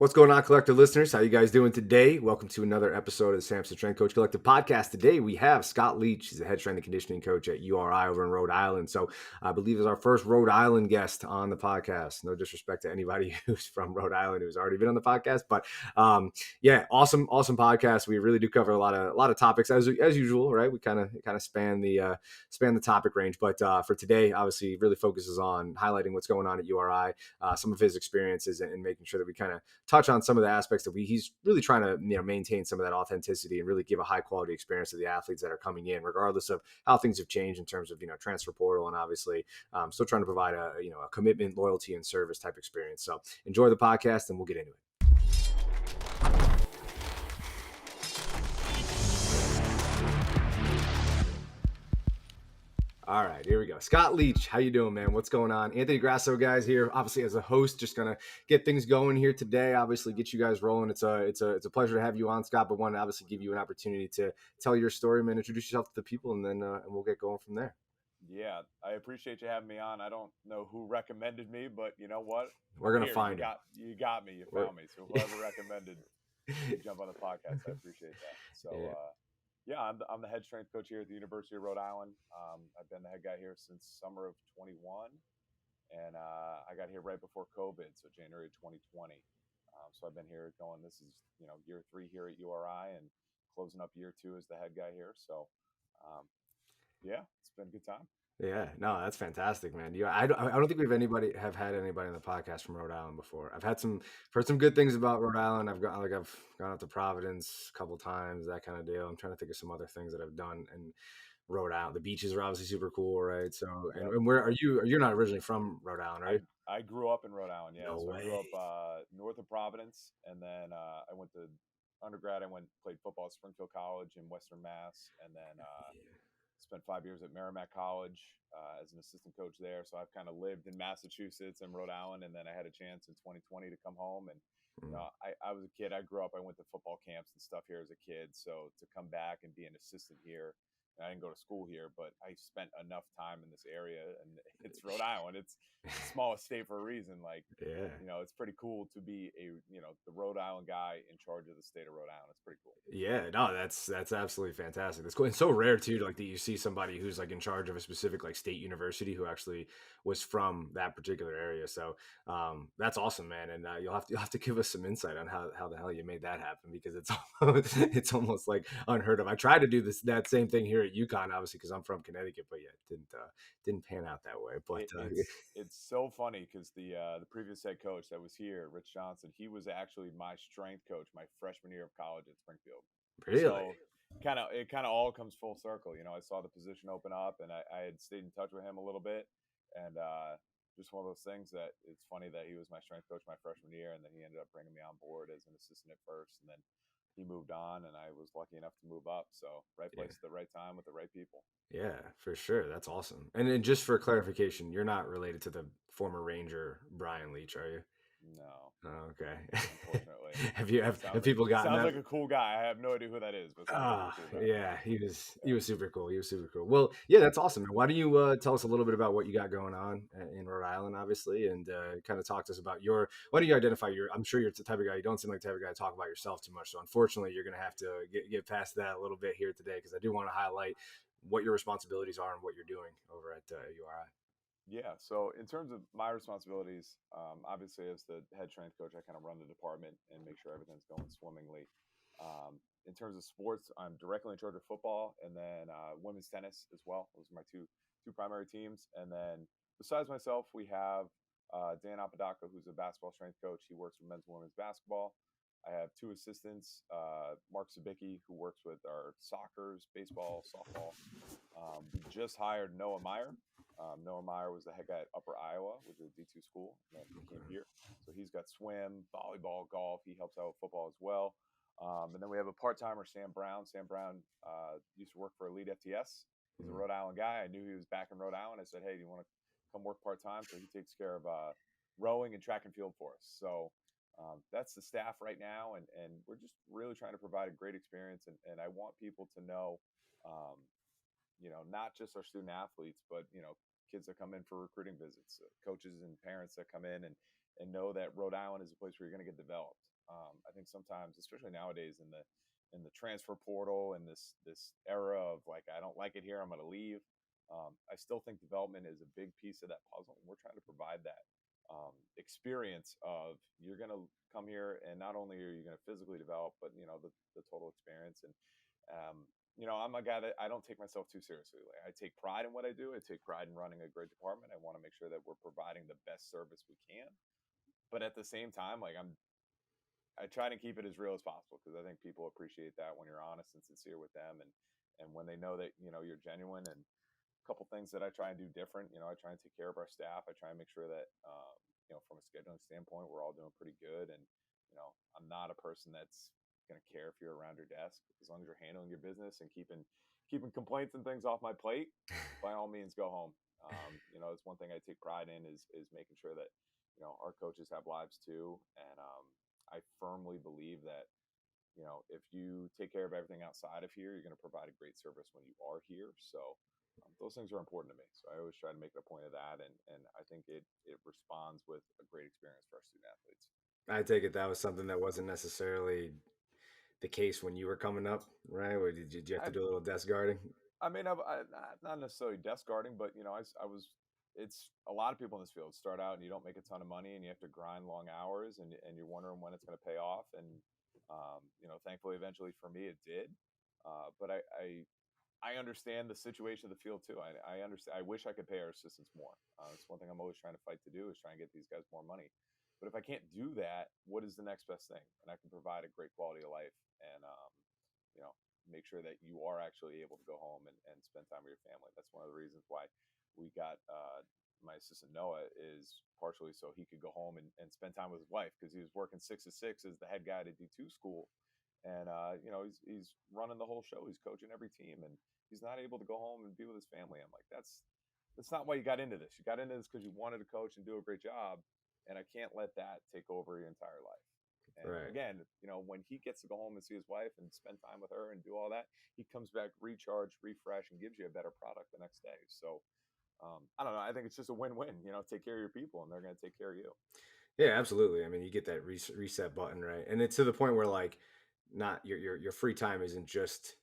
What's going on, Collective listeners? How you guys doing today? Welcome to another episode of the Samson Strength Coach Collective podcast. Today we have Scott Leech. He's a head strength and conditioning coach at URI over in Rhode Island. So I believe is our first Rhode Island guest on the podcast. No disrespect to anybody who's from Rhode Island who's already been on the podcast, but yeah, awesome podcast. We really do cover a lot of topics as usual, right? We kind of span the topic range, but for today, obviously, really focuses on highlighting what's going on at URI, some of his experiences, and making sure that we kind of touch on some of the aspects that he's really trying to maintain some of that authenticity and really give a high quality experience to the athletes that are coming in, regardless of how things have changed in terms of transfer portal, and obviously still trying to provide a commitment, loyalty, and service type experience. So enjoy the podcast, and we'll get into it. All right, here we go. Scott Leech, how you doing, man? What's going on? Anthony Grasso, guys, here. Obviously, as a host, just gonna get things going here today. Obviously, get you guys rolling. It's a pleasure to have you on, Scott. But want to obviously give you an opportunity to tell your story, man. Introduce yourself to the people, and then and we'll get going from there. Yeah, I appreciate you having me on. I don't know who recommended me, but you know what? We're I'm gonna here. find him. You got me. You found me. So whoever recommended me jump on the podcast, I appreciate that. So Yeah. yeah, I'm the head strength coach here at the University of Rhode Island. I've been the head guy here since summer of 21, and I got here right before COVID, so January 2020. So I've been here going. This is year 3 here at URI, and closing up year 2 as the head guy here. So yeah, it's been a good time. Yeah, no, that's fantastic, man. I don't think have had anybody on the podcast from Rhode Island before. Heard some good things about Rhode Island. I've gone out to Providence a couple times, that kind of deal. I'm trying to think of some other things that I've done in Rhode Island. The beaches are obviously super cool, right? So, Yep. and where are you? You're not originally from Rhode Island, I right? I grew up in Rhode Island, yeah. No So I grew up way. north of Providence, and then I went to undergrad. I went played football at Springfield College in Western Mass, and then spent 5 years at Merrimack College as an assistant coach there. So I've kind of lived in Massachusetts and Rhode Island, and then I had a chance in 2020 to come home. And Mm. I was a kid. I grew up. I went to football camps and stuff here as a kid. So to come back and be an assistant here. I didn't go to school here, but I spent enough time in this area, and it's Rhode Island. It's the smallest state for a reason. Like, Yeah. it's pretty cool to be the Rhode Island guy in charge of the state of Rhode Island. It's pretty cool. Yeah, no, that's absolutely fantastic. That's cool. It's so rare too, like that you see somebody who's like in charge of a specific like state university who actually was from that particular area. So that's awesome, man. And you'll have to give us some insight on how the hell you made that happen, because it's it's almost like unheard of. I tried to do that same thing here at UConn, obviously, because I'm from Connecticut, but yeah, didn't pan out that way. But It's so funny because the previous head coach that was here, Rich Johnson, he was actually my strength coach my freshman year of college at Springfield. really, So it kind of all comes full circle. I saw the position open up, and I had stayed in touch with him a little bit, and just one of those things that it's funny that he was my strength coach my freshman year, and then he ended up bringing me on board as an assistant at first, and then he moved on, and I was lucky enough to move up. So right yeah. place at the right time with the right people. Yeah, for sure. That's awesome. And then just for clarification, you're not related to the former Ranger Brian Leach, are you? No, Oh, okay. unfortunately. Have people gotten Sounds that? like a cool guy. I have no idea who that is, but sounds like a Ah, cool guy. yeah, he Yeah. was super cool. He was super cool. Well, yeah, that's awesome. Why don't you tell us a little bit about what you got going on in Rhode Island, obviously, and kind of talk to us about your. Why don't you identify your? I'm sure you're the type of guy. You don't seem like the type of guy to talk about yourself too much. So unfortunately, you're going to have to get past that a little bit here today, because I do want to highlight what your responsibilities are and what you're doing over at URI. Yeah. So in terms of my responsibilities, obviously as the head strength coach, I kind of run the department and make sure everything's going swimmingly. In terms of sports, I'm directly in charge of football and then women's tennis as well. Those are my two primary teams. And then besides myself, we have Dan Apodaca, who's a basketball strength coach. He works for men's and women's basketball. I have two assistants, Mark Sabicki, who works with our soccer's, baseball, softball. We just hired Noah Meyer. Noah Meyer was the head guy at Upper Iowa, which is a D2 school, and then he came here. So he's got swim, volleyball, golf. He helps out with football as well. And then we have a part-timer, Sam Brown. Sam Brown used to work for Elite FTS. He's a Mhm. Rhode Island guy. I knew he was back in Rhode Island. I said, hey, do you want to come work part-time? So he takes care of rowing and track and field for us. So that's the staff right now. And we're just really trying to provide a great experience. And I want people to know, um, not just our student athletes, but, kids that come in for recruiting visits, coaches and parents that come in and know that Rhode Island is a place where you're going to get developed. I think sometimes, especially nowadays in the transfer portal and this era of like, I don't like it here, I'm going to leave. I still think development is a big piece of that puzzle. And we're trying to provide that experience of, you're going to come here and not only are you going to physically develop, but the total experience. And I'm a guy that I don't take myself too seriously. Like, I take pride in what I do. I take pride in running a great department. I want to make sure that we're providing the best service we can. But at the same time, like, I try to keep it as real as possible, because I think people appreciate that when you're honest and sincere with them, and when they know that you're genuine. And a couple things that I try and do different. I try and take care of our staff. I try and make sure that from a scheduling standpoint, we're all doing pretty good. And I'm not a person that's going to care if you're around your desk, as long as you're handling your business and keeping complaints and things off my plate. By all means, go home. It's one thing I take pride in, is making sure that our coaches have lives too. And I firmly believe that if you take care of everything outside of here, you're going to provide a great service when you are here. So those things are important to me. So I always try to make a point of that, and I think it responds with a great experience for our student athletes. I take it that was something that wasn't necessarily the case when you were coming up, right? Or did you have I to do a little desk guarding? I mean, not necessarily desk guarding, but I was. It's a lot of people in this field start out and you don't make a ton of money and you have to grind long hours, and you're wondering when it's going to pay off. And thankfully, eventually for me, it did. But I understand the situation of the field too. I understand. I wish I could pay our assistants more. It's one thing I'm always trying to fight to do, is try and get these guys more money. But if I can't do that, what is the next best thing? And I can provide a great quality of life, and you know, make sure that you are actually able to go home and spend time with your family. That's one of the reasons why we got my assistant Noah, is partially so he could go home and spend time with his wife, because he was working 6 to 6 as the head guy to D2 school. And he's running the whole show. He's coaching every team, and he's not able to go home and be with his family. I'm like, that's not why you got into this. You got into this because you wanted to coach and do a great job, and I can't let that take over your entire life. And Right. again, when he gets to go home and see his wife and spend time with her and do all that, he comes back recharged, refreshed, and gives you a better product the next day. So I don't know. I think it's just a win-win. Take care of your people, and they're going to take care of you. Yeah, absolutely. I mean, you get that reset button, right? And it's to the point where like not your free time isn't just,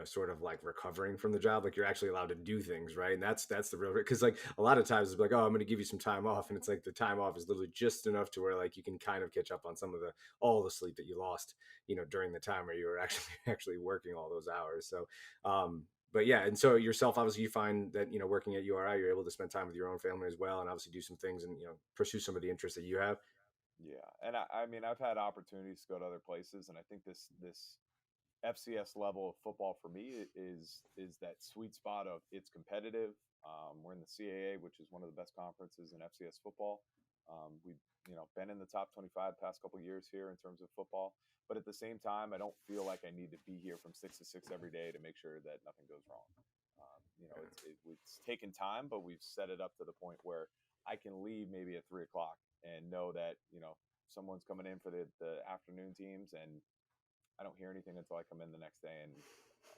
sort of like recovering from the job. Like you're actually allowed to do things, right? And that's the real, because like a lot of times it's like, oh, I'm going to give you some time off, and it's like the time off is literally just enough to where like you can kind of catch up on some of the all the sleep that you lost, during the time where you were actually actually working all those hours. So, but yeah, and so yourself, obviously, you find that working at URI, you're able to spend time with your own family as well, and obviously do some things and pursue some of the interests that you have. Yeah, and I mean, I've had opportunities to go to other places, and I think this FCS level of football for me is that sweet spot of, it's competitive. We're in the CAA, which is one of the best conferences in FCS football. We've been in the top 25 past couple years here in terms of football, but at the same time, I don't feel like I need to be here from 6 to 6 every day to make sure that nothing goes wrong. It's taken time, but we've set it up to the point where I can leave maybe at 3 o'clock and know that someone's coming in for the afternoon teams, and I don't hear anything until I come in the next day, and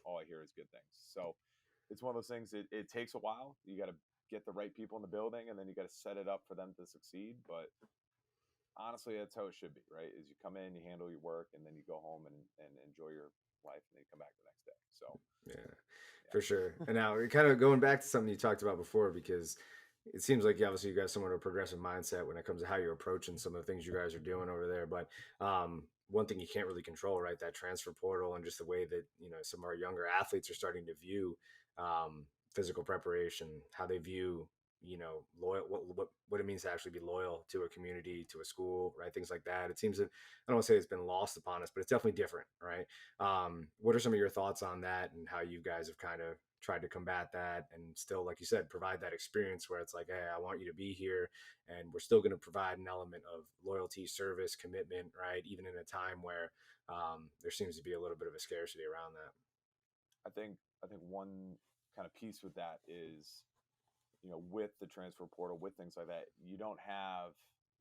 all I hear is good things. So it's one of those things. It takes a while. You got to get the right people in the building, and then you got to set it up for them to succeed. But honestly, that's how it should be, right? Is you come in, you handle your work, and then you go home and enjoy your life, and then you come back the next day. So Yeah, yeah, for sure. And now we're kind of going back to something you talked about before, because it seems like obviously you got somewhat of a progressive mindset when it comes to how you're approaching some of the things you guys are doing over there. But one thing you can't really control, right? That transfer portal and just the way that some of our younger athletes are starting to view physical preparation, how they view loyal, what it means to actually be loyal to a community, to a school, right? Things like that. It seems that, I don't want to say it's been lost upon us, but it's definitely different, right? What are some of your thoughts on that, and how you guys have kind of tried to combat that and still, like you said, provide that experience where it's like, hey, I want you to be here, and we're still going to provide an element of loyalty, service, commitment, right? Even in a time where there seems to be a little bit of a scarcity around that. I think one kind of piece with that is, with the transfer portal, with things like that, you don't have,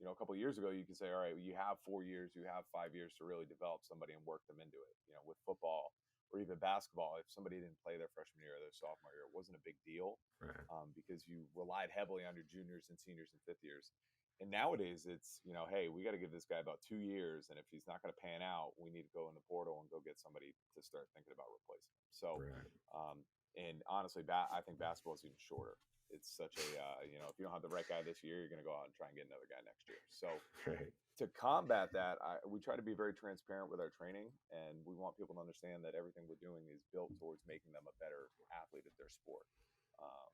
a couple of years ago, you could say, all right, you have 4 years, you have 5 years to really develop somebody and work them into it. With football or even basketball, if somebody didn't play their freshman year or their sophomore year, it wasn't a big deal, Right. because you relied heavily on your juniors and seniors and fifth years. And nowadays it's, hey, we got to give this guy about 2 years, and if he's not going to pan out, we need to go in the portal and go get somebody to start thinking about replacing him. So, Right. um, and honestly, I think basketball is even shorter. It's such a, if you don't have the right guy this year, you're going to go out and try and get another guy next year. So Right. to combat that, we try to be very transparent with our training, and we want people to understand that everything we're doing is built towards making them a better athlete at their sport. Um,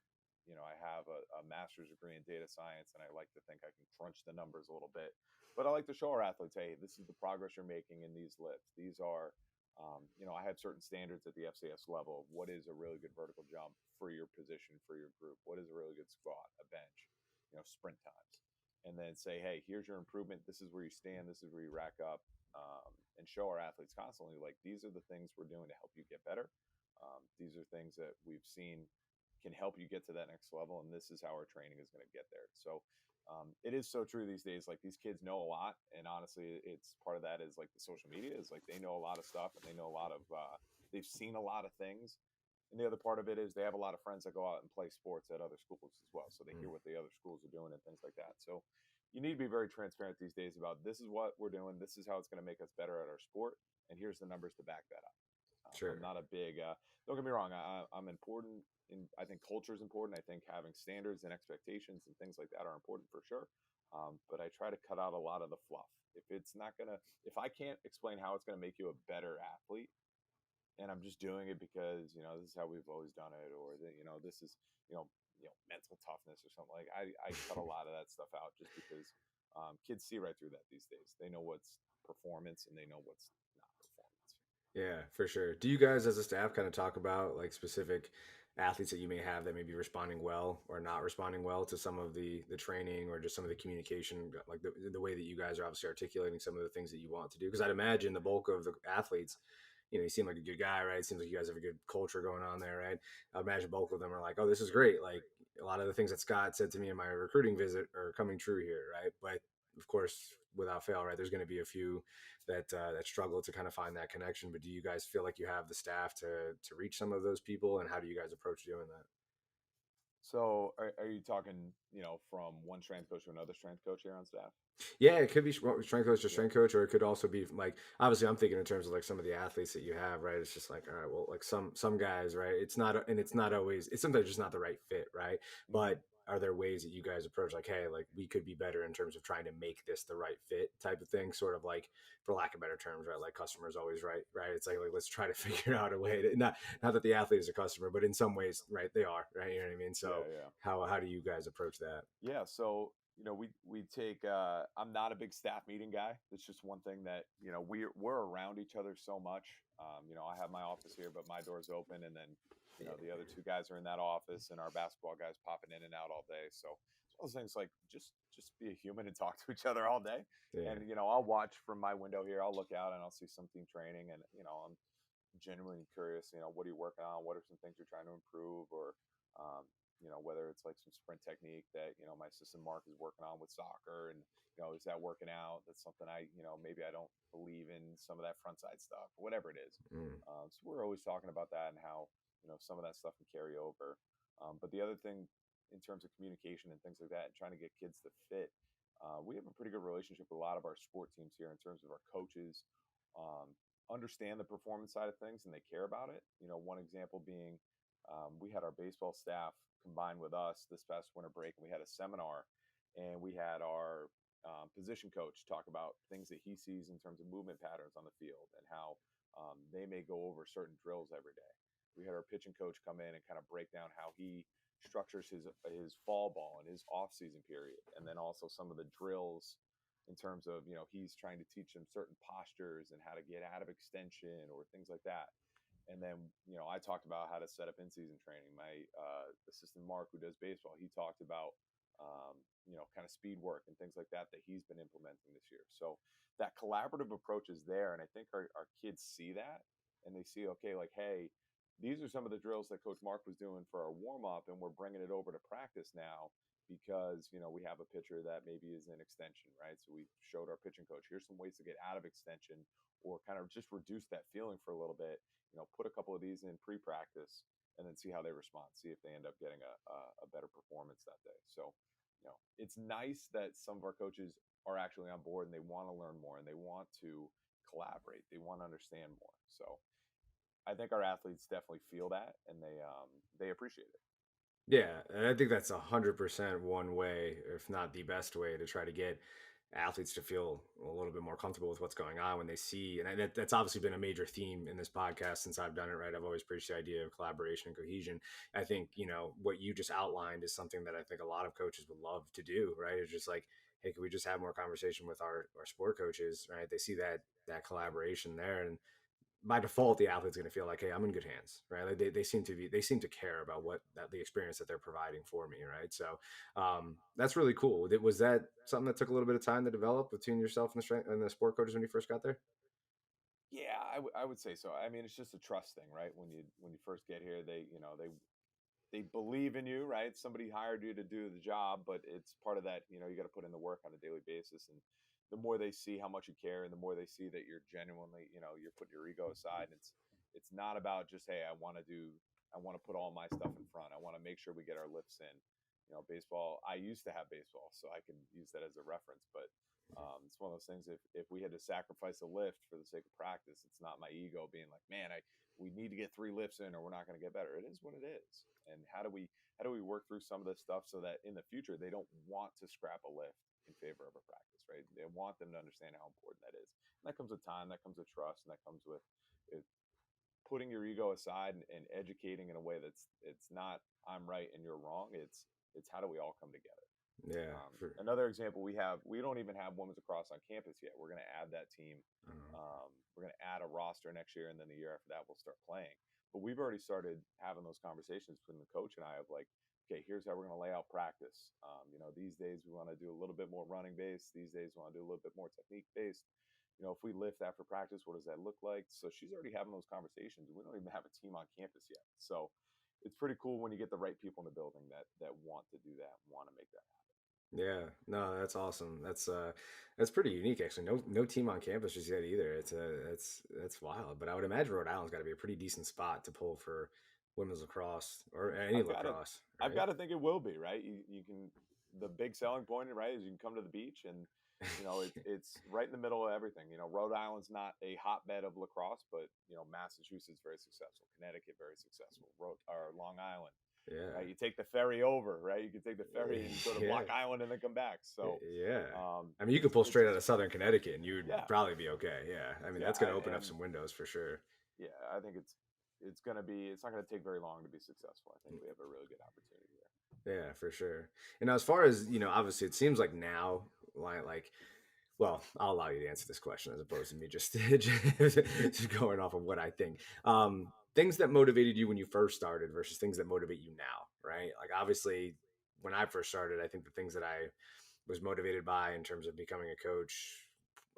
I have a master's degree in data science, and I like to think I can crunch the numbers a little bit. But I like to show our athletes, hey, this is the progress you're making in these lifts. These are, I have certain standards at the FCS level. What is a really good vertical jump for your position, for your group? What is a really good squat, a bench, sprint times? And then say, hey, here's your improvement. This is where you stand. This is where you rack up, and show our athletes constantly, like, these are the things we're doing to help you get better. These are things that we've seen can help you get to that next level. And this is how our training is going to get there. So it is so true these days. Like, these kids know a lot. And honestly, it's part of that is like the social media is like, they know a lot of stuff, and they know a lot of, they've seen a lot of things. And the other part of it is they have a lot of friends that go out and play sports at other schools as well. So they hear what the other schools are doing and things like that. So you need to be very transparent these days about, this is what we're doing. This is how it's going to make us better at our sport. And here's the numbers to back that up. I'm Sure. not a big, don't get me wrong. I'm important. I think culture is important. I think having standards and expectations and things like that are important for sure. But I try to cut out a lot of the fluff. If I can't explain how it's going to make you a better athlete, and I'm just doing it because this is how we've always done it, or that this is mental toughness or something, like, I cut a lot of that stuff out just because kids see right through that these days. They know what's performance and they know what's not performance. Yeah, for sure. Do you guys as a staff kind of talk about like specific athletes that you may have that may be responding well or not responding well to some of the training or just some of the communication, like the way that you guys are obviously articulating some of the things that you want to do? Because I'd imagine the bulk of the athletes, you seem like a good guy, right? It seems like you guys have a good culture going on there, right? I imagine both of them are like, oh, this is great. Like a lot of the things that Scott said to me in my recruiting visit are coming true here, right? But of course, without fail, right, there's going to be a few that struggle to kind of find that connection. But do you guys feel like you have the staff to reach some of those people, and how do you guys approach doing that? So are you talking, from one strength coach to another strength coach here on staff? Yeah, it could be strength coach to Yeah. strength coach, or it could also be like obviously I'm thinking in terms of like some of the athletes that you have, right? It's just like all right, well, like some guys, right? It's not always it's sometimes just not the right fit, right? Hmm. But are there ways that you guys approach like, hey, like we could be better in terms of trying to make this the right fit type of thing, sort of like for lack of better terms, right? Like customers always right, right? It's like let's try to figure out a way to not that the athlete is a customer, but in some ways, right? They are, right? You know what I mean? Yeah, So yeah. how do you guys approach that? Yeah, so we take. I'm not a big staff meeting guy. It's just one thing that we're around each other so much. I have my office here, but my door's open, and then the other two guys are in that office, and our basketball guys popping in and out all day. So it's one of those things like just be a human and talk to each other all day. Yeah. And I'll watch from my window here. I'll look out and I'll see some team training, and I'm genuinely curious, what are you working on? What are some things you're trying to improve? Or, whether it's like some sprint technique that, my assistant Mark is working on with soccer, and, is that working out? That's something maybe I don't believe in some of that front side stuff, whatever it is. Mm, So we're always talking about that and how, some of that stuff can carry over. But the other thing in terms of communication and things like that, and trying to get kids to fit, we have a pretty good relationship with a lot of our sport teams here in terms of our coaches. Um, Understand the performance side of things, and they care about it. One example being, we had our baseball staff combined with us this past winter break, and we had a seminar, and we had our position coach talk about things that he sees in terms of movement patterns on the field, and how they may go over certain drills every day. We had our pitching coach come in and kind of break down how he structures his fall ball and his off season period, and then also some of the drills in terms of he's trying to teach them certain postures and how to get out of extension or things like that. And then I talked about how to set up in season training. My assistant Mark, who does baseball, he talked about kind of speed work and things like that he's been implementing this year. So that collaborative approach is there, and I think our kids see that, and they see, okay, like, hey, these are some of the drills that Coach Mark was doing for our warm up, and we're bringing it over to practice now because we have a pitcher that maybe is in extension, right? So we showed our pitching coach, here's some ways to get out of extension, or kind of just reduce that feeling for a little bit. Put a couple of these in pre-practice, and then see how they respond, see if they end up getting a better performance that day. So it's nice that some of our coaches are actually on board and they want to learn more and they want to collaborate. They want to understand more. So I think our athletes definitely feel that, and they appreciate it. Yeah, and I think that's 100% one way, if not the best way, to try to get athletes to feel a little bit more comfortable with what's going on when they see. And that's obviously been a major theme in this podcast since I've done it. Right, I've always preached the idea of collaboration and cohesion. I think what you just outlined is something that I think a lot of coaches would love to do. Right, it's just like, hey, can we just have more conversation with our sport coaches? Right, they see that collaboration there, and by default, the athlete's going to feel like, hey, I'm in good hands, right? Like they seem to care about the experience that they're providing for me, right? So that's really cool. Was that something that took a little bit of time to develop between yourself and the sport coaches when you first got there? Yeah, I would say so. I mean, it's just a trust thing, right? When you first get here, they believe in you, right? Somebody hired you to do the job, but it's part of that, you got to put in the work on a daily basis. And the more they see how much you care and the more they see that you're genuinely, you're putting your ego aside. And it's not about just, hey, I want to put all my stuff in front. I want to make sure we get our lifts in. Baseball, I used to have baseball, so I can use that as a reference, but it's one of those things. If we had to sacrifice a lift for the sake of practice, it's not my ego being like, man, we need to get 3 lifts in or we're not going to get better. It is what it is. And how do we work through some of this stuff so that in the future they don't want to scrap a lift in favor of a practice, right? They want them to understand how important that is. And that comes with time, that comes with trust, and that comes with putting your ego aside and educating in a way that's it's not I'm right and you're wrong. It's how do we all come together. Yeah, for Another example, we don't even have women's lacrosse on campus yet. We're going to add that team. uh, We're going to add a roster next year, and then the year after that, we'll start playing. But we've already started having those conversations between the coach and I of like, okay, here's how we're going to lay out practice. These days we want to do a little bit more running based. These days we want to do a little bit more technique based. If we lift after practice, what does that look like? So she's already having those conversations. We don't even have a team on campus yet. So it's pretty cool when you get the right people in the building that want to do that, want to make that happen. yeah, no, that's awesome. That's pretty unique actually. No team on campus just yet either. That's wild. But I would imagine Rhode Island's got to be a pretty decent spot to pull for women's lacrosse or any I've got to lacrosse, I've right? got to think it will be, right. You can the big selling point, right, is you can come to the beach and it's right in the middle of everything. Rhode Island's not a hotbed of lacrosse, but Massachusetts very successful, Connecticut very successful, or Long Island, Yeah. right. You take the ferry over, right. You can take the ferry and go to Yeah. Block Island and then come back. So Yeah. I mean, you could it's pull it's straight out just of Southern Connecticut and you'd yeah, probably be okay. Yeah. I mean, yeah. that's going to open up And some windows for sure. yeah, I think it's not gonna take very long to be successful. I think we have a really good opportunity there. Yeah, for sure. And as far as, obviously it seems like now, like, well, I'll allow you to answer this question as opposed to me just going off of what I think. Things that motivated you when you first started versus things that motivate you now, right? Like, obviously, when I first started, I think the things that I was motivated by in terms of becoming a coach,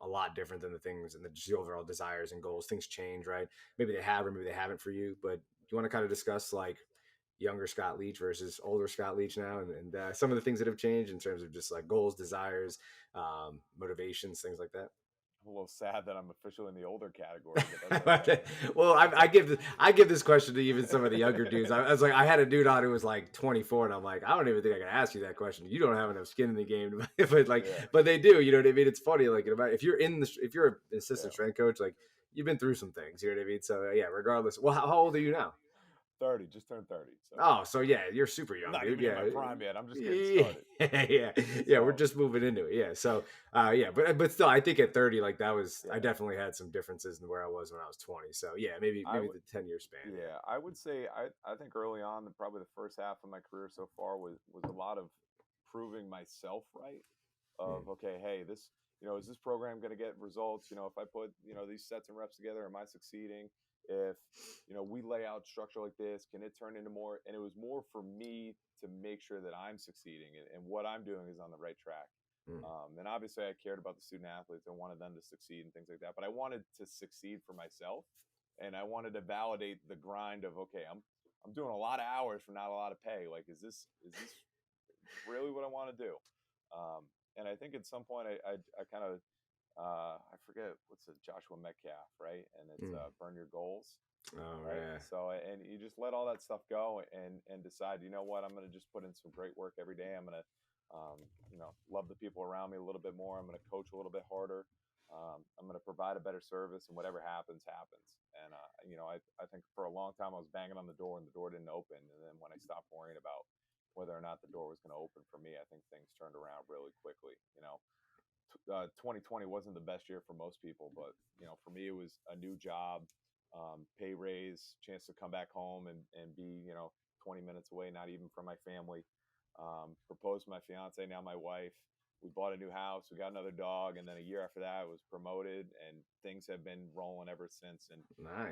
a lot different than the things and just the overall desires and goals. Things change, right? Maybe they have or maybe they haven't for you. But do you want to kind of discuss like younger Scott Leach versus older Scott Leach now, and some of the things that have changed in terms of just like goals, desires, motivations, things like that? I'm a little sad that I'm officially in the older category, but that's okay. Well, It's I a give this question to even some of the younger dudes. I was like, I had a dude on who was like 24, and I'm like, I don't even think I can ask you that question. You don't have enough skin in the game, but like, yeah, but they do. You know what I mean? It's funny. Like, if you're if you're an assistant yeah. strength coach, like you've been through some things. You know what I mean? So yeah, regardless. Well, how old are you now? 30, just turned 30. So Oh, so yeah, you're super I'm young, not dude. even in my Yeah. prime yet. I'm just getting Yeah, started. yeah, yeah. We're So just moving into it. Yeah. So, yeah, but still, I think at 30, like I yeah, definitely had some differences in where I was when I was 20. So yeah, I maybe would the 10-year span. Yeah. yeah, I would say I think early on, probably the first half of my career so far was a lot of proving myself right. Mm, Of okay, hey, this is this program going to get results? If I put these sets and reps together, am I succeeding? If we lay out structure like this, can it turn into more? And it was more for me to make sure that I'm succeeding and what I'm doing is on the right track. mm, And obviously, I cared about the student athletes. I wanted them to succeed and things like that. But I wanted to succeed for myself, and I wanted to validate the grind of okay, I'm doing a lot of hours for not a lot of pay. Like, is this really what I want to do? And I think at some point I kind of I forget what's it, Joshua Metcalf, right? And it's mm. burn your goals, Oh right? yeah. So and you just let all that stuff go and decide, you know what, I'm going to just put in some great work every day. I'm going to Love the people around me a little bit more. I'm going to coach a little bit harder. I'm going to provide a better service, and whatever happens, happens. And I think for a long time I was banging on the door, and the door didn't open. And then when I stopped worrying about whether or not the door was going to open for me, I think things turned around really quickly. 2020 wasn't the best year for most people, but for me, it was a new job, pay raise, chance to come back home and be 20 minutes away, not even from my family. Proposed to my fiance, now my wife. We bought a new house, we got another dog, and then a year after that, I was promoted, and things have been rolling ever since. And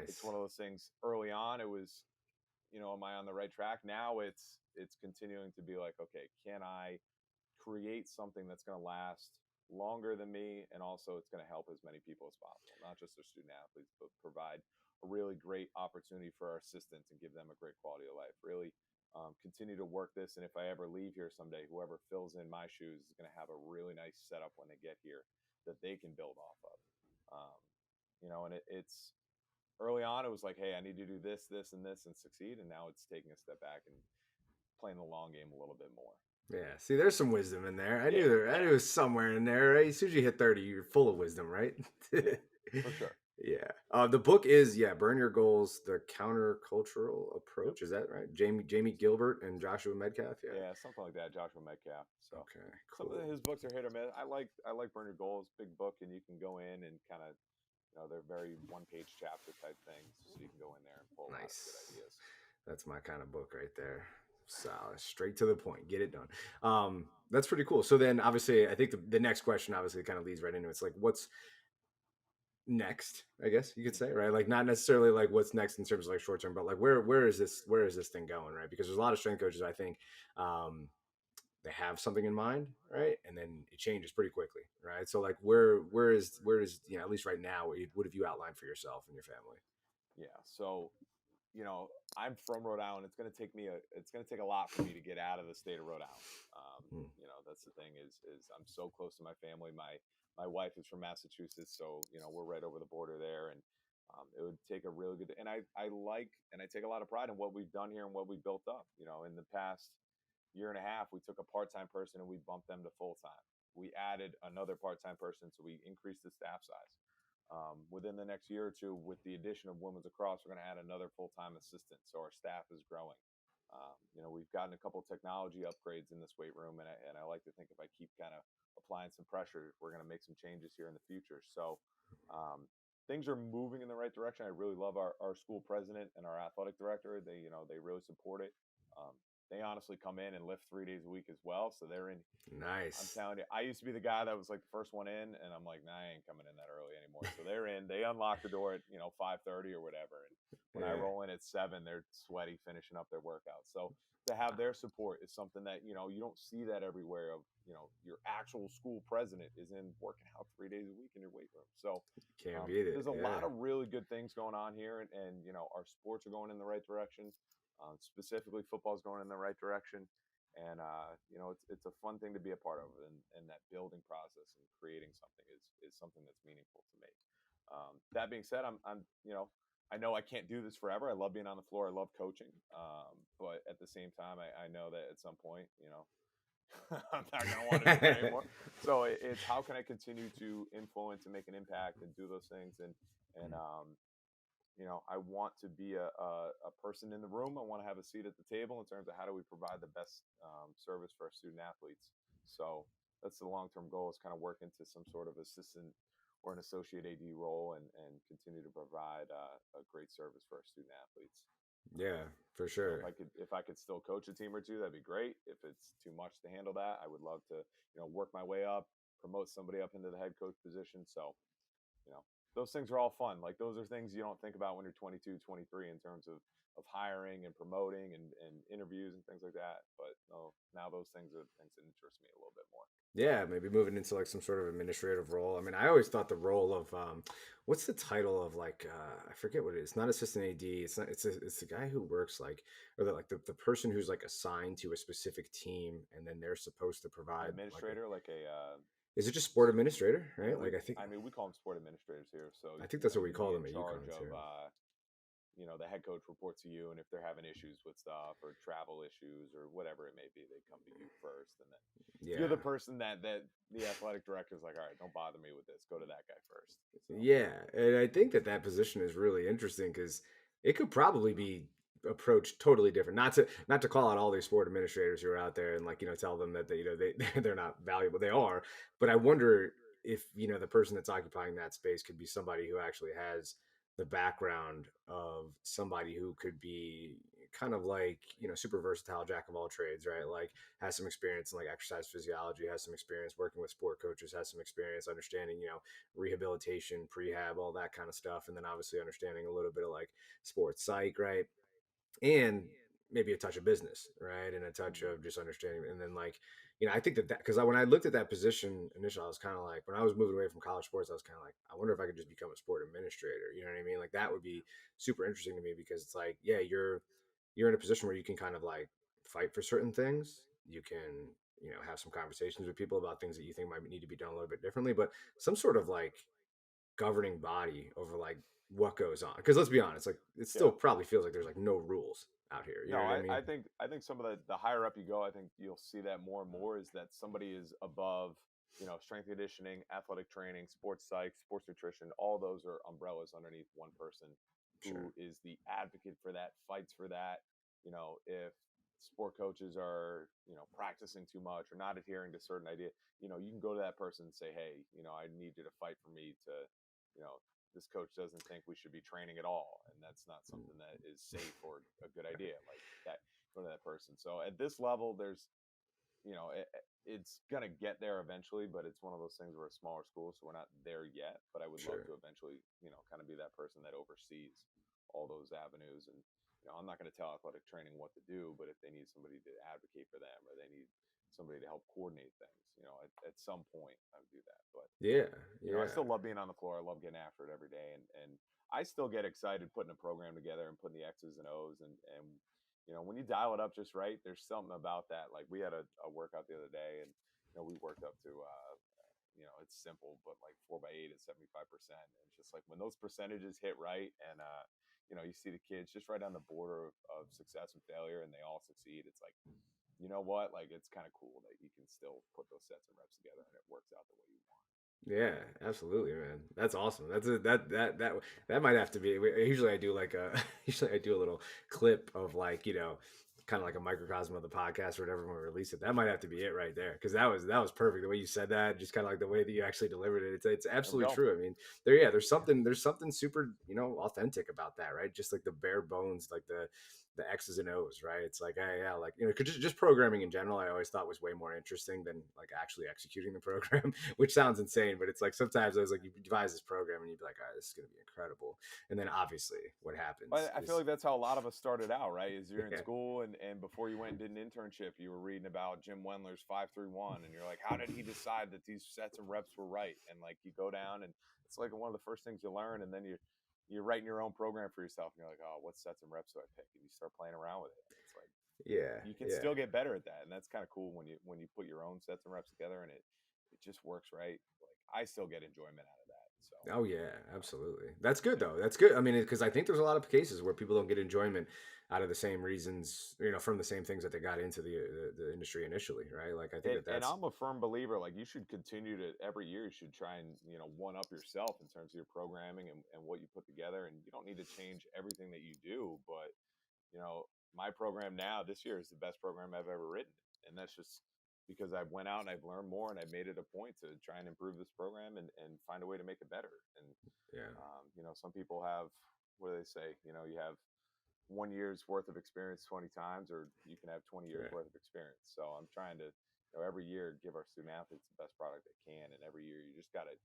it's Nice. one of those things. Early on, it was, am I on the right track? Now it's continuing to be like, okay, can I create something that's going to last longer than me, and also it's going to help as many people as possible, not just our student athletes, but provide a really great opportunity for our assistants and give them a great quality of life. Really continue to work this, and if I ever leave here someday, whoever fills in my shoes is going to have a really nice setup when they get here that they can build off of. And it's early on, it was like, hey, I need to do this, this, and this, and succeed. And now it's taking a step back and playing the long game a little bit more. Yeah. See, there's some wisdom in there. Yeah, I knew yeah, it was somewhere in there, right? As soon as you hit 30, you're full of wisdom, right? yeah, for sure. Yeah. The book is, yeah, Burn Your Goals, the Countercultural Yep. Approach. Is that right? Jamie Gilbert and Joshua Metcalf. Yeah. Yeah, something like that. Joshua Metcalf. So Okay, some of cool. his books are hit or miss. I like Burn Your Goals, big book, and you can go in and kind of they're very one page chapter type things, so you can go in there and pull a lot of good Nice. ideas. That's my kind of book right there. Solid, straight to the point, get it done. That's pretty cool. So then obviously I think the next question obviously kind of leads right into it's like what's next, I guess you could say, right? Like not necessarily like what's next in terms of like short term, but like where is this thing going, right? Because there's a lot of strength coaches, I think, um, they have something in mind, right? And then it changes pretty quickly, right? So like where is at least right now, what have you outlined for yourself and your family? Yeah. So I'm from Rhode Island. It's gonna take a lot for me to get out of the state of Rhode Island. Hmm. That's the thing is I'm so close to my family. My wife is from Massachusetts, so we're right over the border there, and it would take a really good. And I like and I take a lot of pride in what we've done here and what we built up. In the past year and a half, we took a part-time person and we bumped them to full-time. We added another part-time person, so we increased the staff size. Within the next year or two, with the addition of women's lacrosse, we're going to add another full-time assistant, so our staff is growing. We've gotten a couple of technology upgrades in this weight room, and I like to think if I keep kind of applying some pressure, we're going to make some changes here in the future. So things are moving in the right direction. I really love our school president and our athletic director. They really support it. Um, they honestly come in and lift 3 days a week as well, so they're in. I'm Nice. telling you, I used to be the guy that was like the first one in, and I'm like, nah, I ain't coming in that early anymore. So they're in. They unlock the door at 5:30 or whatever, and when I Yeah. roll in at 7, they're sweaty finishing up their workout. So to have their support is something that you don't see that everywhere. Of your actual school president is in working out 3 days a week in your weight room. So Can't beat it. there's a Yeah. lot of really good things going on here, and our sports are going in the right direction. Specifically, football is going in the right direction, and it's a fun thing to be a part of, and that building process and creating something is something that's meaningful to me. That being said, I know I can't do this forever. I love being on the floor. I love coaching, but at the same time, I know that at some point, I'm not going to want to do it anymore. So it's how can I continue to influence and make an impact and do those things, and I want to be a person in the room. I want to have a seat at the table in terms of how do we provide the best service for our student athletes. So that's the long term goal, is kind of work into some sort of assistant or an associate AD role, and continue to provide a great service for our student athletes. Yeah, for If sure. I could still coach a team or two, that'd be great. If it's too much to handle that, I would love to work my way up, promote somebody up into the head coach position. So you know those things are all fun. Like, those are things you don't think about when you're 22, 23, in terms of hiring and promoting and interviews and things like that. But no, now those things are things that interest me a little bit more. Yeah, maybe moving into like some sort of administrative role. I mean, I always thought the role of what's the title of like I forget what it is. It's not assistant AD. It's not. It's the guy who works like or the person who's like assigned to a specific team, and then they're supposed to An provide like a. administrator, like a Is it just sport administrator? yeah, Right? Like I think we call them sport administrators here. So I think that's what we you'd call be them in at charge UConn of too. the head coach reports to you, and if they're having issues with stuff or travel issues or whatever it may be, they come to you first, and then you're the Yeah. person that the athletic director is like, all right, don't bother me with this. Go to that guy first. So Yeah, and I think that that position is really interesting because it could probably be approached totally different. Not to call out all these sport administrators who are out there and like tell them that they they're not valuable. They are, but I wonder if the person that's occupying that space could be somebody who actually has the background of somebody who could be kind of like super versatile jack of all trades, right? Like has some experience in like exercise physiology, has some experience working with sport coaches, has some experience understanding rehabilitation, prehab, all that kind of stuff. And then obviously understanding a little bit of like sports psych, right? And maybe a touch of business, right? And a touch mhm. of just understanding. And then like, I think that because when I looked at that position initially, I was kind of like, when I was moving away from college sports, I was kind of like, I wonder if I could just become a sport administrator. You know what I mean? Like that would be super interesting to me because it's like, yeah, you're in a position where you can kind of like fight for certain things. You can, have some conversations with people about things that you think might need to be done a little bit differently, but some sort of like governing body over like what goes on. Because let's be honest, like it still Yeah. probably feels like there's like no rules out here. You know No, what I I mean? think I think some of the higher up you go, I think you'll see that more and more is that somebody is above, strength conditioning, athletic training, sports psych, sports nutrition. All those are umbrellas underneath one person Sure. who is the advocate for that, fights for that. If sport coaches are, practicing too much or not adhering to certain idea, you can go to that person and say, hey, I need you to fight for me to, you know, this coach doesn't think we should be training at all, and that's not something that is safe or a good idea, like that. Go to that person. So at this level, there's, it's gonna get there eventually, but it's one of those things. We're a smaller school, so we're not there yet, but I would love Sure. to eventually, kind of be that person that oversees all those avenues. And I'm not going to tell athletic training what to do, but if they need somebody to advocate for them or they need somebody to help coordinate things, at some point I would do that. But Yeah. I Yeah. still love being on the floor. I love getting after it every day, and I still get excited putting a program together and putting the X's and O's, and when you dial it up just right, there's something about that. Like we had a workout the other day, and we worked up to it's simple, but like 4x8 is 75%. And it's just like when those percentages hit right, and you see the kids just right on the border of success and failure, and they all succeed. It's like, you know what? Like it's kind of cool that you can still put those sets and reps together, and it works out the way you want. Yeah, absolutely, man. That's awesome. That might have to be. Usually, I do like a usually I do a little clip of like kind of like a microcosm of the podcast or whatever when we release it. That might have to be it right there because that was perfect. The way you said that, just kind of like the way that you actually delivered it. It's There we absolutely go. true. I mean, there's something super authentic about that, right? Just like the bare bones, like the X's and O's, right? It's like, hey, yeah, like 'cause just programming in general, I always thought was way more interesting than like actually executing the program, which sounds insane, but it's like sometimes I was like, you devise this program and you'd be like, all right, this is going to be incredible, and then obviously what happens I feel is, like that's how a lot of us started out, right? Is you're in yeah, school, and before you went and did an internship, you were reading about Jim Wendler's 5-3-1, and you're like, how did he decide that these sets and reps were right? And like you go down, and it's like one of the first things you learn, and then you're writing your own program for yourself, and you're like, oh, what sets and reps do I pick? And you start playing around with it, and it's like yeah, you can yeah. still get better at that, and that's kind of cool when you put your own sets and reps together, and it just works right. Like I still get enjoyment out of that. So Oh yeah, um, absolutely. That's good yeah. though. That's good. I mean, because I think there's a lot of cases where people don't get enjoyment out of the same reasons, from the same things that they got into the industry initially, right? Like I think that And that's I'm a firm believer, like you should continue to every year you should try and one up yourself in terms of your programming and what you put together. And you don't need to change everything that you do, but you know my program now this year is the best program I've ever written, and that's just because I went out and I've learned more and I've made it a point to try and improve this program and find a way to make it better. And yeah, some people have, what do they say? You have 1 year's worth of experience 20 times, or you can have 20 years yeah. worth of experience. So I'm trying to, every year give our student athletes the best product they can. And every year you just got to,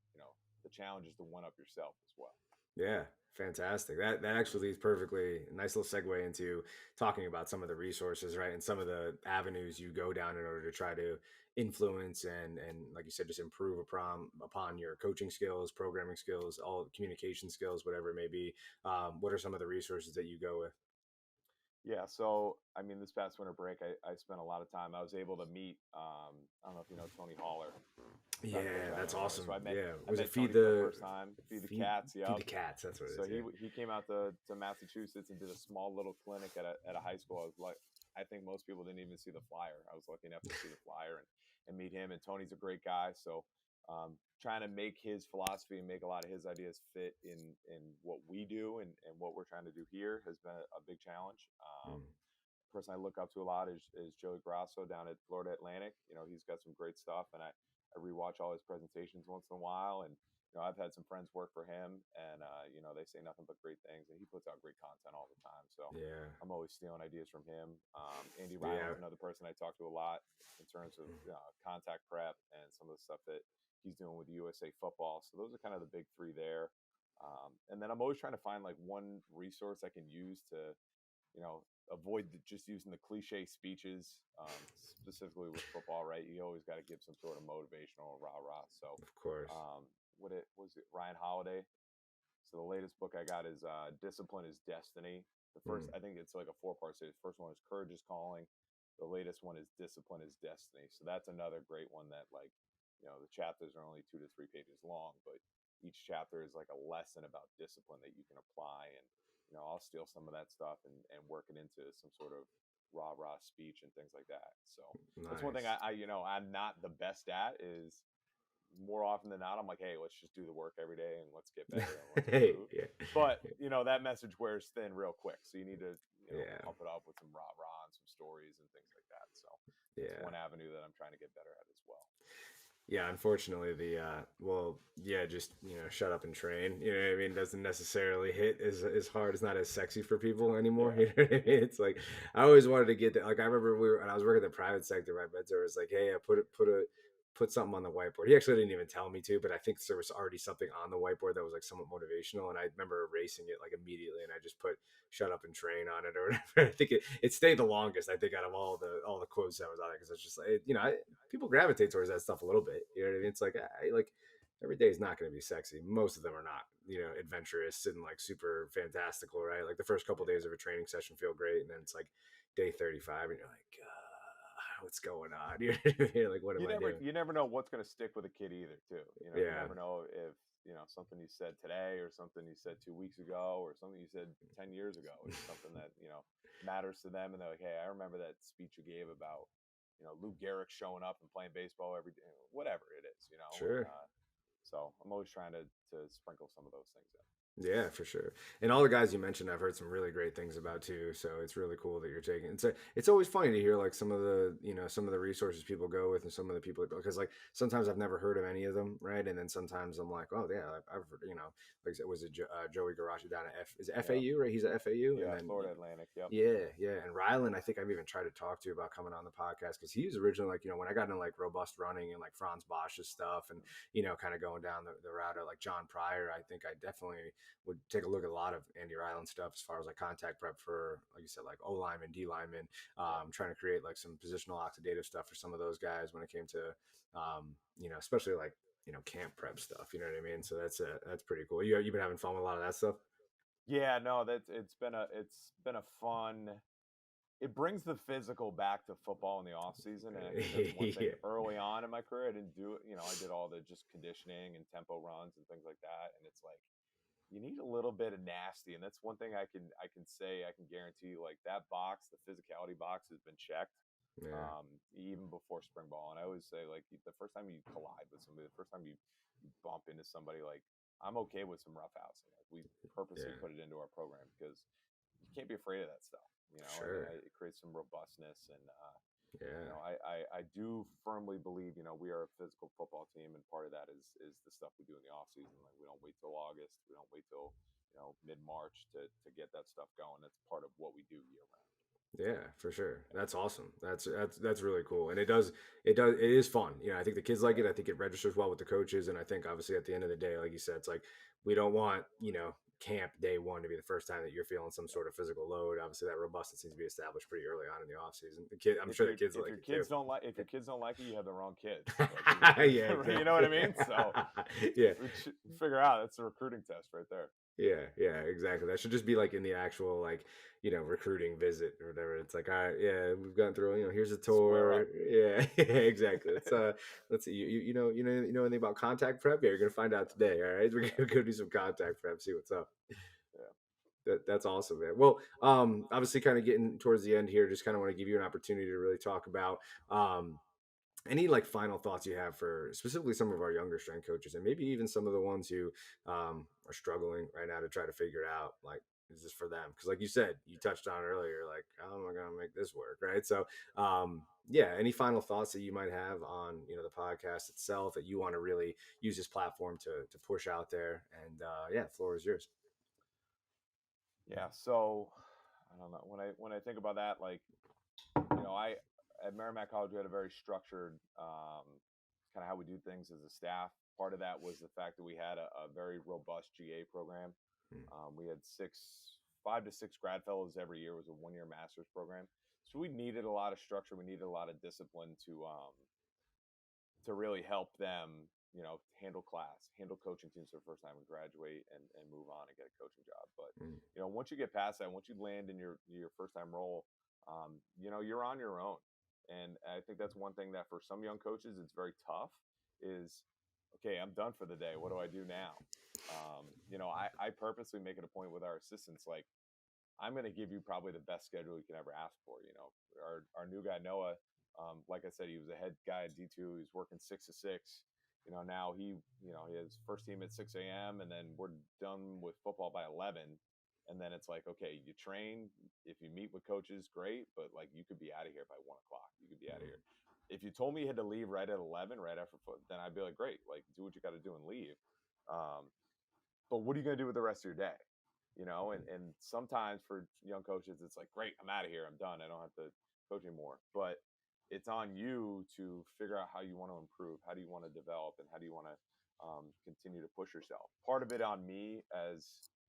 the challenge is to one up yourself as well. Yeah, fantastic. That actually leads perfectly. A nice little segue into talking about some of the resources, right, and some of the avenues you go down in order to try to influence and like you said, just improve upon your coaching skills, programming skills, all communication skills, whatever it may be. What are some of the resources that you go with? Yeah, so I mean, this past winter break, I spent a lot of time. I was able to meet. I don't know if you know Tony Holler, who's out of Coach Yeah, that's Island, Illinois. awesome. So I met Yeah, I was it met Tony for the first time. Feed the cats. feed Yep. the cats? That's what it So is. Yeah. he came out to Massachusetts and did a small little clinic at a high school. I was like, I think most people didn't even see the flyer. I was lucky enough to see the flyer and meet him. And Tony's a great guy. So trying to make his philosophy and make a lot of his ideas fit in what we do and what we're trying to do here has been a big challenge. Mm. Person I look up to a lot is Joey Grasso down at Florida Atlantic. He's got some great stuff, and I rewatch all his presentations once in a while. And I've had some friends work for him, and they say nothing but great things, and he puts out great content all the time. So Yeah. I'm always stealing ideas from him. Andy Yeah. Ryland's another person I talk to a lot in terms of contact prep and some of the stuff that he's doing with USA Football. So those are kind of the big three there. And then I'm always trying to find like one resource I can use to avoid just using the cliche speeches, specifically with football, right? You always got to give some sort of motivational rah rah. So, Of course. what it was it Ryan Holiday. So the latest book I got is Discipline is Destiny. The first, Mm. I think it's like a four-part series. The first one is Courage is Calling. The latest one is Discipline is Destiny. So that's another great one that like, the chapters are only 2 to 3 pages long, but each chapter is like a lesson about discipline that you can apply. And, I'll steal some of that stuff and work it into some sort of rah rah speech and things like that. So that's one thing Nice. I'm not the best at is more often than not, I'm like, hey, let's just do the work every day and let's get better and let's Hey, improve. yeah. But that message wears thin real quick, so you need to Yeah. pump it up with some rah rah and some stories and things like that. So that's Yeah. one avenue that I'm trying to get better at as well. Yeah, unfortunately, just shut up and train. You know what I mean? Doesn't necessarily hit as hard. It's not as sexy for people anymore. Yeah, You know what I mean? It's like I always wanted to get that. Like I remember when I was working in the private sector. My mentor was like, "Hey, put something on the whiteboard." He actually didn't even tell me to, but I think there was already something on the whiteboard that was like somewhat motivational, and I remember erasing it like immediately, and I just put "shut up and train" on it or whatever. I think it stayed the longest. I think out of all the quotes that was on it because it's just like people gravitate towards that stuff a little bit. You know what I mean? It's like every day is not going to be sexy. Most of them are not, adventurous and like super fantastical, right? Like the first couple of yeah. days of a training session feel great, and then it's like day 35, and you're like, what's going on? You're like, what am You I never doing? you never know what's going to stick with a kid either, too. You Yeah, never know if something you said today or something you said 2 weeks ago or something you said 10 years ago is something that matters to them, and they're like, hey, I remember that speech you gave about Lou Gehrig showing up and playing baseball every day, whatever it is, and sure. so I'm always trying to sprinkle some of those things in. Yeah, for sure. And all the guys you mentioned, I've heard some really great things about too. So it's really cool that you're taking. It's always funny to hear like some of the resources people go with and some of the people because like sometimes I've never heard of any of them, right? And then sometimes I'm like, oh yeah, I've heard, like was it Joey Garashi down at is it Yeah, FAU, right? He's at FAU, and yeah, then Florida Atlantic. Yep. yeah. And Rylan, I think I've even tried to talk to about coming on the podcast because he was originally like, when I got into like robust running and like Franz Bosch's stuff and, kind of going down the route of like John Pryor, I think I definitely would take a look at a lot of Andy Rylan stuff as far as like contact prep for, like you said, like O lineman, D lineman, Yep. trying to create like some positional oxidative stuff for some of those guys when it came to, especially like, camp prep stuff, you know what I mean? So that's pretty cool. You've been having fun with a lot of that stuff. Yeah, no, that's it's been a fun. It brings the physical back to football in the off season, and I think that's one thing Yeah. early on in my career I didn't do it. I did all the just conditioning and tempo runs and things like that, and it's like you need a little bit of nasty, and that's one thing I can say I can guarantee you, like that box, the physicality box has been checked Yeah. even before spring ball. And I always say, like, the first time you collide with somebody, the first time you bump into somebody, like, I'm okay with some rough housing. Like, we purposely Yeah. put it into our program because you can't be afraid of that stuff, and Sure. it creates some robustness. And Yeah. I do firmly believe, we are a physical football team, and part of that is the stuff we do in the off season. Like, we don't wait till August, we don't wait till mid March to get that stuff going. That's part of what we do year round. Yeah, for sure. Yeah, That's awesome. That's really cool. And it is fun. I think the kids like yeah, it. I think it registers well with the coaches. And I think obviously at the end of the day, like you said, it's like we don't want, camp day one to be the first time that you're feeling some sort of physical load. Obviously, that robustness needs to be established pretty early on in the off season. I'm sure the kids If like your it too. kids don't like if your kids don't like it, you have the wrong kids. Like Yeah, you know what I exactly. mean? So Yeah, figure out that's a recruiting test right there. yeah, exactly. That should just be like in the actual like recruiting visit or whatever. It's like, all right, yeah, we've gone through. Here's a Square tour. up. Yeah, yeah, exactly. Let's see. You know anything about contact prep? Yeah, you're gonna find out today. All right, we're Yeah, gonna go do some contact prep. See what's up. yeah. That's awesome, man. Well, obviously, kind of getting towards the end here, just kind of want to give you an opportunity to really talk about any like final thoughts you have for specifically some of our younger strength coaches, and maybe even some of the ones who are struggling right now to try to figure it out. Like, is this for them? Because, like you said, you touched on earlier, like, how am I going to make this work, right? So, yeah, any final thoughts that you might have on the podcast itself that you want to really use this platform to push out there? And yeah, the floor is yours. Yeah. So I don't know. When I think about that, like, I at Merrimack College we had a very structured kind of how we do things as a staff. Part of that was the fact that we had a very robust GA program. Hmm. We had 5 to 6 grad fellows every year. It was a 1-year master's program, so we needed a lot of structure. We needed a lot of discipline to really help them, handle class, handle coaching teams for the first time and graduate and move on and get a coaching job. But, Hmm. once you get past that, once you land in your first time role, you're on your own. And I think that's one thing that for some young coaches, it's very tough is, okay, I'm done for the day. What do I do now? I purposely make it a point with our assistants, like, I'm going to give you probably the best schedule you can ever ask for. Our new guy Noah, like I said, he was a head guy at D2. He's working 6 to 6. Now he has first team at 6 a.m. and then we're done with football by 11. And then it's like, okay, you train. If you meet with coaches, great, but like you could be out of here by 1 o'clock. You could be out of here. If you told me you had to leave right at 11, right after foot, then I'd be like, great, like do what you got to do and leave. But what are you going to do with the rest of your day? And sometimes for young coaches, it's like, great, I'm out of here. I'm done. I don't have to coach anymore. But it's on you to figure out how you want to improve, how do you want to develop, and how do you want to continue to push yourself. Part of it on me as,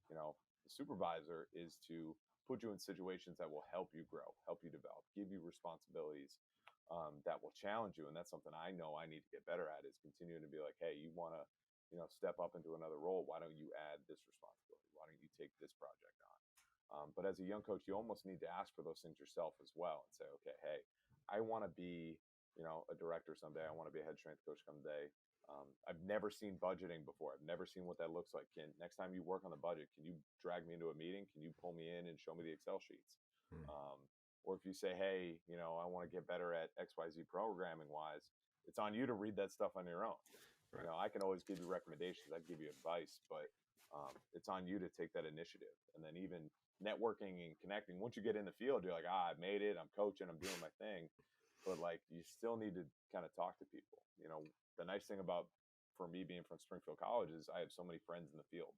the supervisor is to put you in situations that will help you grow, help you develop, give you responsibilities that will challenge you. And that's something I know I need to get better at, is continuing to be like, hey, you want to step up into another role, why don't you add this responsibility, why don't you take this project on? But as a young coach, you almost need to ask for those things yourself as well and say, okay, hey, I want to be a director someday, I want to be a head strength coach someday. I've never seen budgeting before, I've never seen what that looks like. Next time you work on the budget, can you drag me into a meeting, can you pull me in and show me the Excel sheets? um, or if you say, hey, I want to get better at XYZ programming wise, it's on you to read that stuff on your own. Right. I can always give you recommendations, I give you advice, but it's on you to take that initiative. And then even networking and connecting, once you get in the field, you're like, I've made it, I'm coaching, I'm doing my thing. But like, you still need to kind of talk to people. The nice thing about, for me being from Springfield College, is I have so many friends in the field.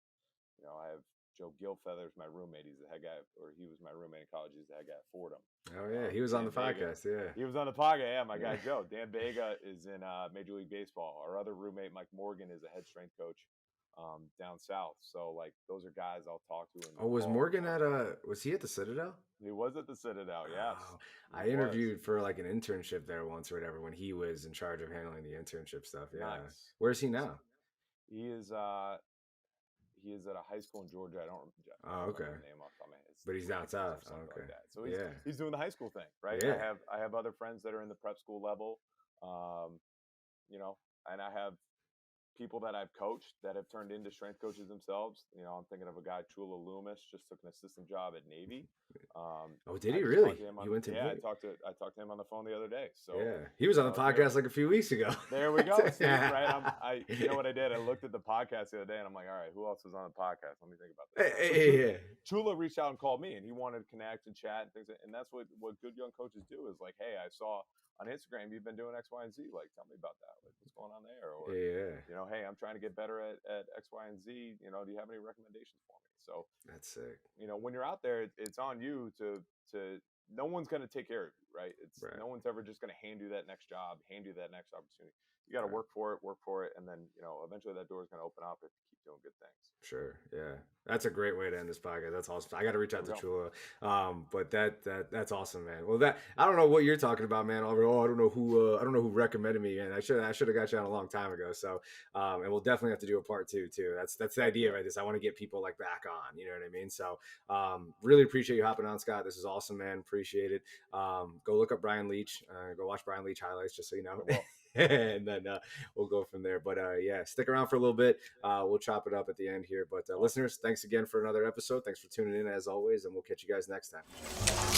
I have Joe Gilfeather's my roommate. He's the head guy, or he was my roommate in college. He's the head guy at Fordham. Oh yeah, he was on the Dan Vega, podcast. Yeah. he was on the podcast. Yeah, my Yeah. guy Joe. Dan Vega is in Major League Baseball. Our other roommate, Mike Morgan, is a head strength coach down south. So like, those are guys I'll talk to and Oh, was call Morgan and at was he at the Citadel? he was at the Citadel. Yes, Oh, he I was. interviewed for like an internship there once or whatever when he was in charge of handling the internship stuff. Yeah. Nice. Where's he So now? he is he is at a high school in Georgia. I Oh, don't remember okay. the name off the top of my head. It's But he's the down Twins south. or Oh, something like okay. that. So Yeah. he's doing the high school thing, right? Yeah. I have other friends that are in the prep school level, um, and I have people that I've coached that have turned into strength coaches themselves. I'm thinking of a guy, Chula Loomis, just took an assistant job at Navy. Oh, did I he just talked really? to him He on went to yeah, Navy. I talked to him on the phone the other day. So, Yeah. He was on the podcast like a few weeks ago. there we go. See, right? You know what I did? I looked at the podcast the other day, and I'm like, all right, who else was on the podcast? Let me think about this. Hey, Chula reached out and called me, and he wanted to connect and chat and things. And that's what good young coaches do, is like, hey, I saw on Instagram you've been doing X, Y, and Z. Like, tell me about that. Like, what's going on there? Or, yeah. hey, I'm trying to get better at X, Y, and Z. Do you have any recommendations for me? So, That's sick. when you're out there, it's on you to no one's going to take care of you, right? It's Right. no one's ever just going to hand you that next job, hand you that next opportunity. you got to All right. work for it, and then eventually that door is going to open up if you keep doing good things. Sure. Yeah. That's a great way to end this podcast. That's awesome. I got to reach There out we to go. Chula. But that's awesome, man. Well, that I don't know what you're talking about, man. I don't know who recommended me, man. I should have got you on a long time ago. So, and we'll definitely have to do a part two too. That's the Heck idea yeah. right this. I want to get people like back on. You know what I mean? So, really appreciate you hopping on, Scott. This is awesome, man. Appreciate it. Go look up Brian Leech. Go watch Brian Leech highlights, just so you know. I will. And then we'll go from there. But yeah, stick around for a little bit. We'll chop it up at the end here. But Awesome. listeners, thanks again for another episode. Thanks for tuning in as always, and we'll catch you guys next time.